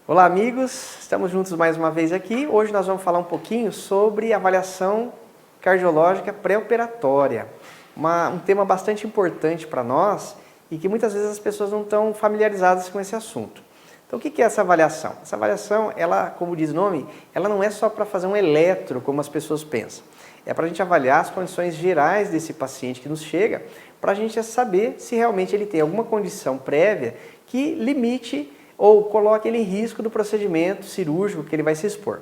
Olá amigos, estamos juntos mais uma vez aqui. Hoje nós vamos falar um pouquinho sobre avaliação cardiológica pré-operatória. Um tema bastante importante para nós e que muitas vezes as pessoas não estão familiarizadas com esse assunto. Então o que é essa avaliação? Essa avaliação, ela, como diz o nome, ela não é só para fazer um eletro, como as pessoas pensam. É para a gente avaliar as condições gerais desse paciente que nos chega, para a gente saber se realmente ele tem alguma condição prévia que limite ou coloque ele em risco do procedimento cirúrgico que ele vai se expor.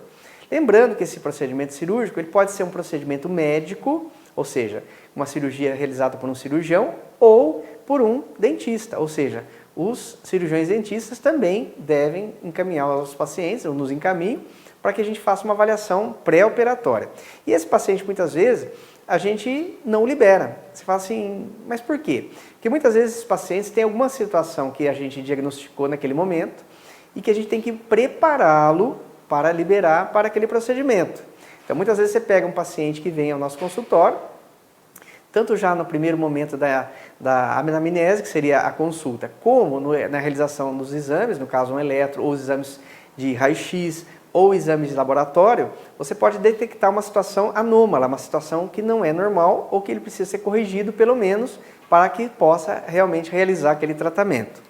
Lembrando que esse procedimento cirúrgico ele pode ser um procedimento médico, ou seja, uma cirurgia realizada por um cirurgião ou por um dentista, ou seja, os cirurgiões dentistas também devem encaminhar os pacientes, ou nos encaminham, para que a gente faça uma avaliação pré-operatória. E esse paciente, muitas vezes, a gente não libera. Você fala assim, mas por quê? Porque muitas vezes esses pacientes têm alguma situação que a gente diagnosticou naquele momento e que a gente tem que prepará-lo para liberar para aquele procedimento. Então, muitas vezes você pega um paciente que vem ao nosso consultório, tanto já no primeiro momento da anamnese, que seria a consulta, como na realização dos exames, no caso um eletro, ou os exames de raio-x, ou exames de laboratório, você pode detectar uma situação anômala, uma situação que não é normal ou que ele precisa ser corrigido pelo menos para que possa realmente realizar aquele tratamento.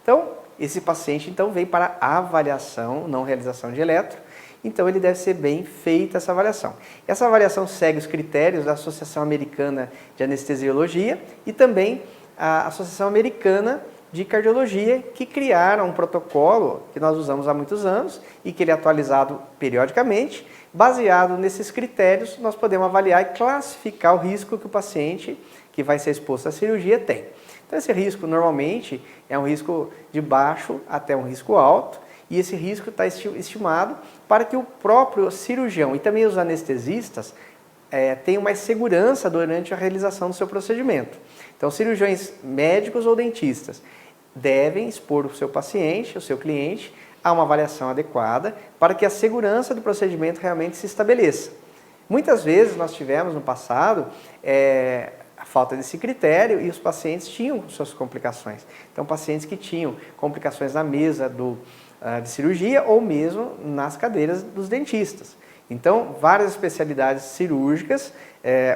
Então, esse paciente então vem para avaliação, não realização de eletro, então ele deve ser bem feita essa avaliação. Essa avaliação segue os critérios da Associação Americana de Anestesiologia e também a Associação Americana de Cardiologia, que criaram um protocolo que nós usamos há muitos anos e que ele é atualizado periodicamente. Baseado nesses critérios, nós podemos avaliar e classificar o risco que o paciente que vai ser exposto à cirurgia tem. Então esse risco normalmente é um risco de baixo até um risco alto e esse risco está estimado para que o próprio cirurgião e também os anestesistas tenham mais segurança durante a realização do seu procedimento. Então cirurgiões médicos ou dentistas devem expor o seu paciente, o seu cliente, a uma avaliação adequada para que a segurança do procedimento realmente se estabeleça. Muitas vezes nós tivemos no passado a falta desse critério e os pacientes tinham suas complicações. Então pacientes que tinham complicações na mesa de cirurgia ou mesmo nas cadeiras dos dentistas. Então, várias especialidades cirúrgicas,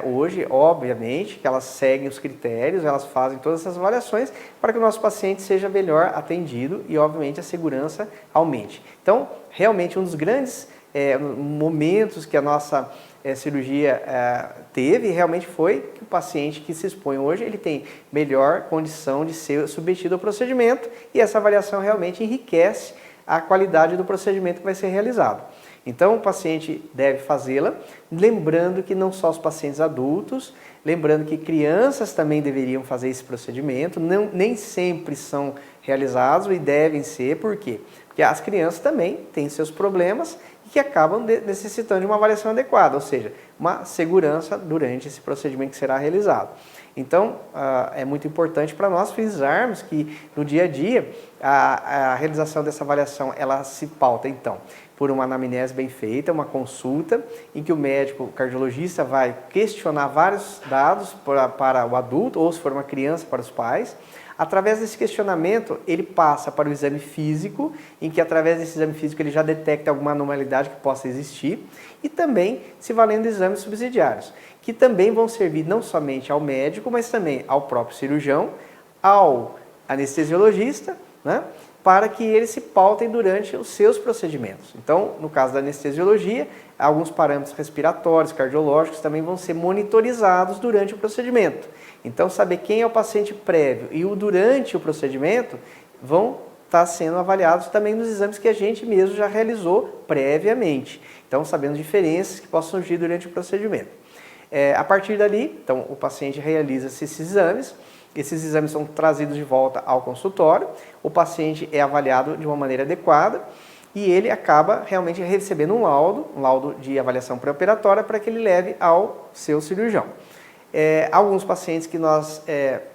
hoje, obviamente, que elas seguem os critérios, elas fazem todas essas avaliações para que o nosso paciente seja melhor atendido e, obviamente, a segurança aumente. Então, realmente, um dos grandes momentos que a nossa cirurgia teve, realmente foi que o paciente que se expõe hoje, ele tem melhor condição de ser submetido ao procedimento e essa avaliação realmente enriquece a qualidade do procedimento que vai ser realizado. Então, o paciente deve fazê-la, lembrando que não só os pacientes adultos, lembrando que crianças também deveriam fazer esse procedimento, nem sempre são realizados e devem ser, por quê? Porque as crianças também têm seus problemas e que acabam necessitando de uma avaliação adequada, ou seja, uma segurança durante esse procedimento que será realizado. Então, é muito importante para nós frisarmos que no dia a dia a realização dessa avaliação ela se pauta então por uma anamnese bem feita, uma consulta em que o médico, o cardiologista vai questionar vários dados para o adulto ou se for uma criança para os pais. Através desse questionamento, ele passa para o exame físico, em que através desse exame físico ele já detecta alguma anormalidade que possa existir e também se valendo de exames subsidiários, que também vão servir não somente ao médico, mas também ao próprio cirurgião, ao anestesiologista, né, para que eles se pautem durante os seus procedimentos. Então, no caso da anestesiologia, alguns parâmetros respiratórios, cardiológicos também vão ser monitorizados durante o procedimento. Então, saber quem é o paciente prévio e o durante o procedimento vão estar sendo avaliados também nos exames que a gente mesmo já realizou previamente. Então, sabendo diferenças que possam surgir durante o procedimento. A partir dali, então, o paciente realiza esses exames são trazidos de volta ao consultório, o paciente é avaliado de uma maneira adequada e ele acaba realmente recebendo um laudo de avaliação pré-operatória para que ele leve ao seu cirurgião. Alguns pacientes que nós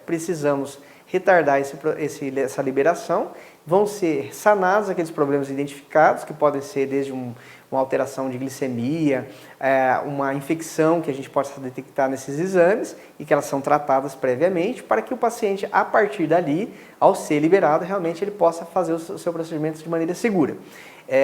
precisamos retardar essa liberação vão ser sanados aqueles problemas identificados, que podem ser desde uma alteração de glicemia, uma infecção que a gente possa detectar nesses exames e que elas são tratadas previamente para que o paciente, a partir dali, ao ser liberado, realmente ele possa fazer o seu procedimento de maneira segura.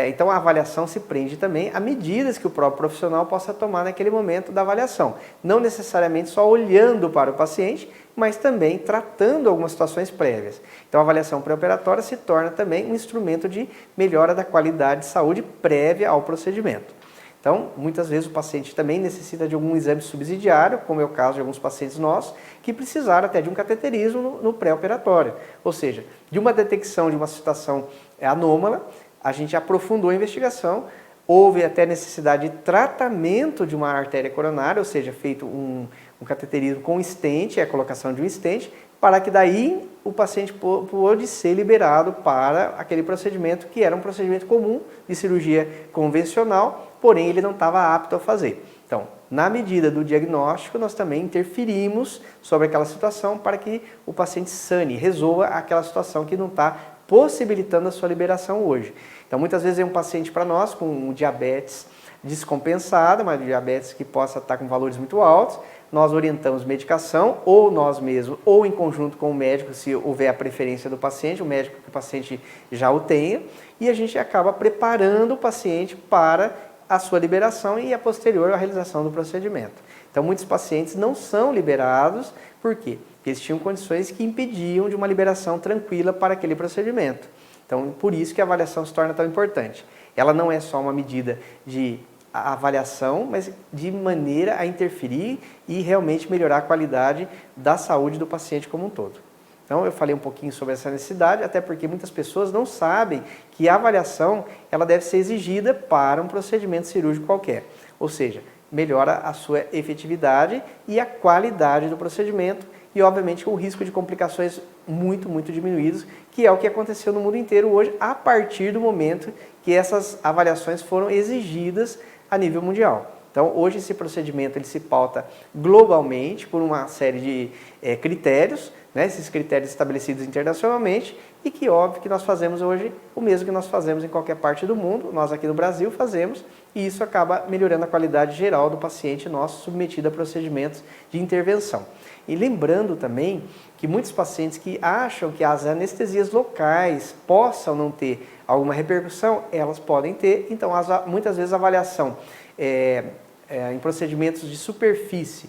Então a avaliação se prende também a medidas que o próprio profissional possa tomar naquele momento da avaliação. Não necessariamente só olhando para o paciente, mas também tratando algumas situações prévias. Então a avaliação pré-operatória se torna também um instrumento de melhora da qualidade de saúde prévia ao procedimento. Então, muitas vezes o paciente também necessita de algum exame subsidiário, como é o caso de alguns pacientes nossos, que precisaram até de um cateterismo no pré-operatório. Ou seja, de uma detecção de uma situação anômala, a gente aprofundou a investigação, houve até necessidade de tratamento de uma artéria coronária, ou seja, feito um cateterismo com stent, a colocação de um stent, para que daí o paciente pôde ser liberado para aquele procedimento que era um procedimento comum de cirurgia convencional, porém ele não estava apto a fazer. Então, na medida do diagnóstico, nós também interferimos sobre aquela situação para que o paciente sane, resolva aquela situação que não está possibilitando a sua liberação hoje. Então, muitas vezes é um paciente para nós com um diabetes descompensada, uma diabetes que possa estar com valores muito altos, nós orientamos medicação, ou nós mesmos, ou em conjunto com o médico, se houver a preferência do paciente, o médico que o paciente já o tenha, e a gente acaba preparando o paciente para a sua liberação e a posterior a realização do procedimento. Então, muitos pacientes não são liberados, por quê? Porque eles tinham condições que impediam de uma liberação tranquila para aquele procedimento. Então, por isso que a avaliação se torna tão importante. Ela não é só uma medida de avaliação, mas de maneira a interferir e realmente melhorar a qualidade da saúde do paciente como um todo. Então, eu falei um pouquinho sobre essa necessidade, até porque muitas pessoas não sabem que a avaliação ela deve ser exigida para um procedimento cirúrgico qualquer. Ou seja, melhora a sua efetividade e a qualidade do procedimento e, obviamente, com o risco de complicações muito diminuídos, que é o que aconteceu no mundo inteiro hoje, a partir do momento que essas avaliações foram exigidas a nível mundial. Então, hoje esse procedimento ele se pauta globalmente por uma série de critérios, né, esses critérios estabelecidos internacionalmente, e que óbvio que nós fazemos hoje o mesmo que nós fazemos em qualquer parte do mundo, nós aqui no Brasil fazemos, e isso acaba melhorando a qualidade geral do paciente nosso submetido a procedimentos de intervenção. E lembrando também que muitos pacientes que acham que as anestesias locais possam não ter alguma repercussão, elas podem ter, então muitas vezes a avaliação em procedimentos de superfície,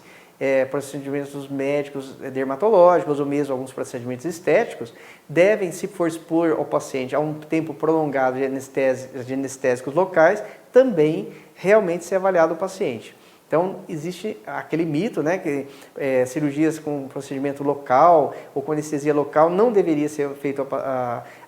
procedimentos médicos dermatológicos ou mesmo alguns procedimentos estéticos, devem, se for expor ao paciente a um tempo prolongado de anestésicos locais, também realmente ser avaliado o paciente. Então, existe aquele mito, né, que cirurgias com procedimento local ou com anestesia local não deveria ser feita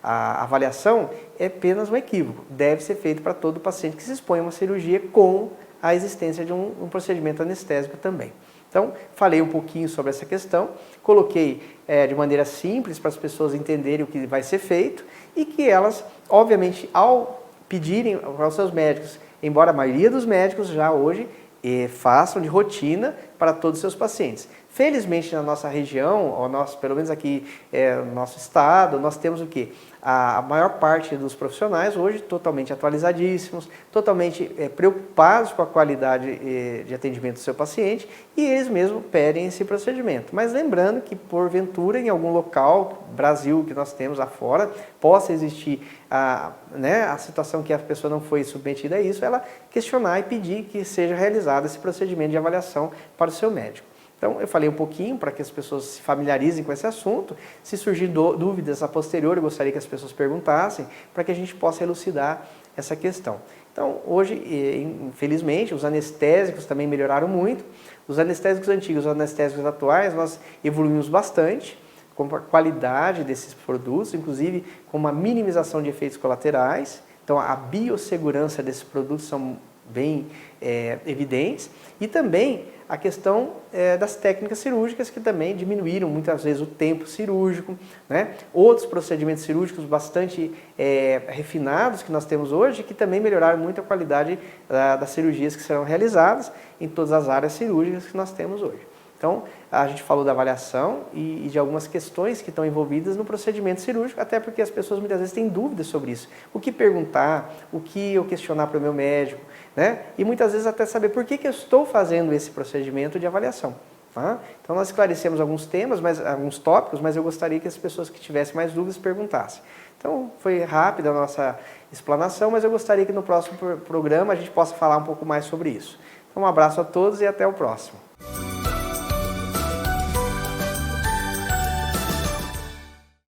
a avaliação, é apenas um equívoco. Deve ser feito para todo paciente que se expõe a uma cirurgia com a existência de um procedimento anestésico também. Então, falei um pouquinho sobre essa questão, coloquei de maneira simples para as pessoas entenderem o que vai ser feito e que elas, obviamente, ao pedirem aos seus médicos, embora a maioria dos médicos já hoje façam de rotina para todos os seus pacientes. Felizmente, na nossa região, pelo menos aqui no nosso estado, nós temos o quê? A maior parte dos profissionais hoje totalmente atualizadíssimos, totalmente preocupados com a qualidade de atendimento do seu paciente e eles mesmos pedem esse procedimento. Mas lembrando que, porventura, em algum local, Brasil, que nós temos afora, possa existir a situação que a pessoa não foi submetida a isso, ela questionar e pedir que seja realizado esse procedimento de avaliação para o seu médico. Então, eu falei um pouquinho para que as pessoas se familiarizem com esse assunto. Se surgir dúvidas a posteriori, eu gostaria que as pessoas perguntassem para que a gente possa elucidar essa questão. Então, hoje, infelizmente, os anestésicos também melhoraram muito. Os anestésicos antigos, os anestésicos atuais, nós evoluímos bastante com a qualidade desses produtos, inclusive com uma minimização de efeitos colaterais. Então, a biossegurança desses produtos são bem evidentes. E também a questão das técnicas cirúrgicas, que também diminuíram muitas vezes o tempo cirúrgico, né? Outros procedimentos cirúrgicos bastante refinados que nós temos hoje, que também melhoraram muito a qualidade das cirurgias que serão realizadas em todas as áreas cirúrgicas que nós temos hoje. Então, a gente falou da avaliação e de algumas questões que estão envolvidas no procedimento cirúrgico, até porque as pessoas muitas vezes têm dúvidas sobre isso. O que perguntar, o que eu questionar para o meu médico, né? E muitas vezes até saber por que eu estou fazendo esse procedimento de avaliação. Tá? Então, nós esclarecemos alguns temas, alguns tópicos, mas eu gostaria que as pessoas que tivessem mais dúvidas perguntassem. Então, foi rápida a nossa explanação, mas eu gostaria que no próximo programa a gente possa falar um pouco mais sobre isso. Então, um abraço a todos e até o próximo.